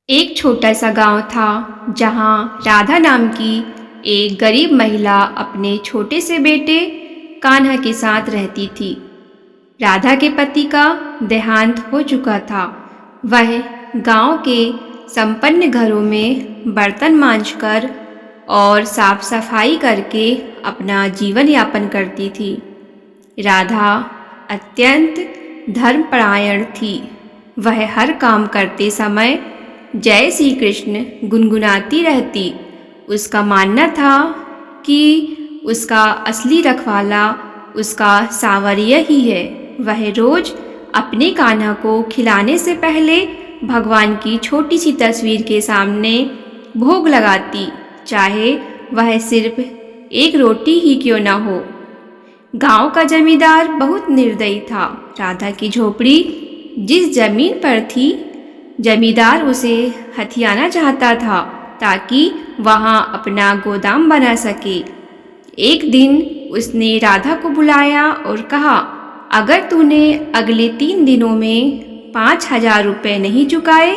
एक छोटा सा गांव था जहां राधा नाम की एक गरीब महिला अपने छोटे से बेटे कान्हा के साथ रहती थी। राधा के पति का देहांत हो चुका था। वह गांव के संपन्न घरों में बर्तन मांजकर और साफ सफाई करके अपना जीवन यापन करती थी। राधा अत्यंत धर्मपरायण थी। वह हर काम करते समय जय श्री कृष्ण गुनगुनाती रहती। उसका मानना था कि उसका असली रखवाला उसका सांवरिया ही है। वह रोज अपने कान्हा को खिलाने से पहले भगवान की छोटी सी तस्वीर के सामने भोग लगाती, चाहे वह सिर्फ एक रोटी ही क्यों न हो। गांव का जमींदार बहुत निर्दयी था। राधा की झोपड़ी जिस जमीन पर थी, जमींदार उसे हथियाना चाहता था ताकि वहां अपना गोदाम बना सके। एक दिन उसने राधा को बुलाया और कहा, अगर तूने अगले 3 दिनों में 5,000 रुपये नहीं चुकाए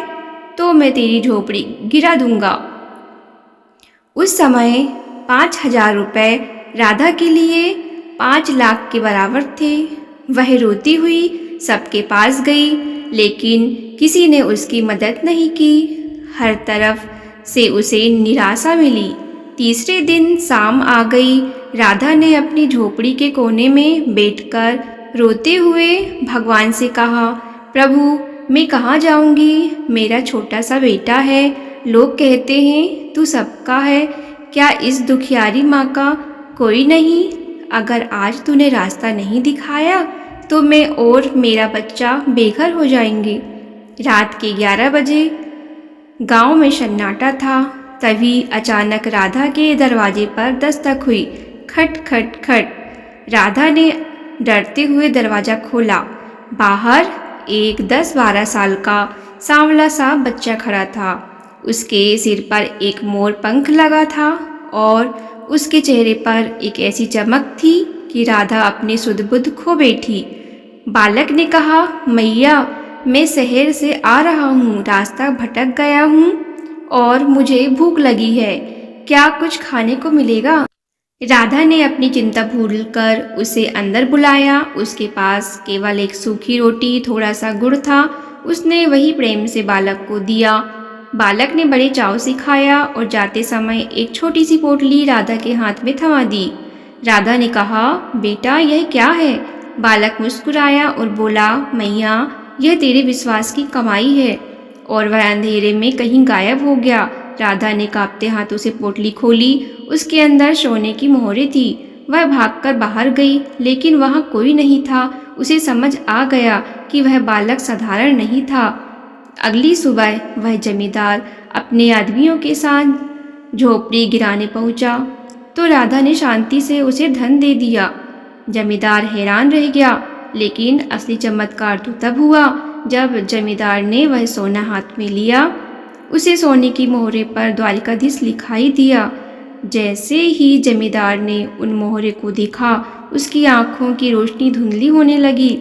तो मैं तेरी झोपड़ी गिरा दूंगा। उस समय 5,000 रुपये राधा के लिए 5 लाख के बराबर थे। वह रोती हुई सबके पास गई, लेकिन किसी ने उसकी मदद नहीं की। हर तरफ से उसे निराशा मिली। तीसरे दिन शाम आ गई। राधा ने अपनी झोपड़ी के कोने में बैठकर रोते हुए भगवान से कहा, प्रभु मैं कहाँ जाऊंगी? मेरा छोटा सा बेटा है। लोग कहते हैं तू सबका है, क्या इस दुखियारी माँ का कोई नहीं? अगर आज तूने रास्ता नहीं दिखाया तो मैं और मेरा बच्चा बेघर हो जाएंगे। रात के 11 बजे गांव में सन्नाटा था। तभी अचानक राधा के दरवाजे पर दस्तक हुई। खट खट खट। राधा ने डरते हुए दरवाज़ा खोला। बाहर एक 10-12 साल का सांवला सा बच्चा खड़ा था। उसके सिर पर एक मोर पंख लगा था और उसके चेहरे पर एक ऐसी चमक थी कि राधा अपनी सुध बुध खो बैठी। बालक ने कहा, मैया मैं शहर से आ रहा हूँ, रास्ता भटक गया हूँ और मुझे भूख लगी है, क्या कुछ खाने को मिलेगा? राधा ने अपनी चिंता भूलकर उसे अंदर बुलाया। उसके पास केवल एक सूखी रोटी, थोड़ा सा गुड़ था। उसने वही प्रेम से बालक को दिया। बालक ने बड़े चाव से खाया और जाते समय एक छोटी सी पोटली राधा के हाथ में थमा दी। राधा ने कहा, बेटा यह क्या है? बालक मुस्कुराया और बोला, मैया यह तेरे विश्वास की कमाई है। और वह अंधेरे में कहीं गायब हो गया। राधा ने कांपते हाथों से पोटली खोली। उसके अंदर सोने की मोहरें थी। वह भागकर बाहर गई, लेकिन वहाँ कोई नहीं था। उसे समझ आ गया कि वह बालक साधारण नहीं था। अगली सुबह वह जमींदार अपने आदमियों के साथ झोपड़ी गिराने पहुंचा तो राधा ने शांति से उसे धन दे दिया। जमींदार हैरान रह गया, लेकिन असली चमत्कार तो तब हुआ जब जमींदार ने वह सोना हाथ में लिया। उसे सोने की मोहरे पर द्वारिकाधीश लिखाई दिया। जैसे ही जमींदार ने उन मोहरे को देखा, उसकी आंखों की रोशनी धुंधली होने लगी।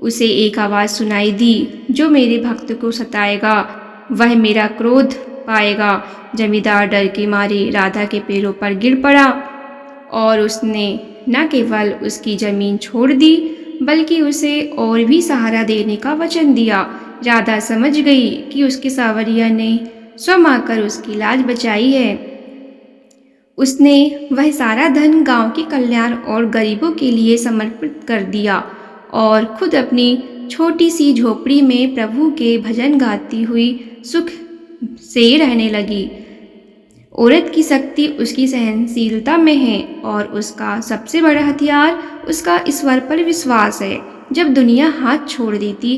उसे एक आवाज़ सुनाई दी, जो मेरे भक्त को सताएगा वह मेरा क्रोध पाएगा। जमींदार डर के मारे राधा के पैरों पर गिर पड़ा और उसने न केवल उसकी जमीन छोड़ दी, बल्कि उसे और भी सहारा देने का वचन दिया। राधा समझ गई कि उसके सांवरिया ने स्वयं आकर उसकी लाज बचाई है। उसने वह सारा धन गांव के कल्याण और गरीबों के लिए समर्पित कर दिया और खुद अपनी छोटी सी झोपड़ी में प्रभु के भजन गाती हुई सुख से रहने लगी। औरत की शक्ति उसकी सहनशीलता में है और उसका सबसे बड़ा हथियार उसका ईश्वर पर विश्वास है। जब दुनिया हाथ छोड़ देती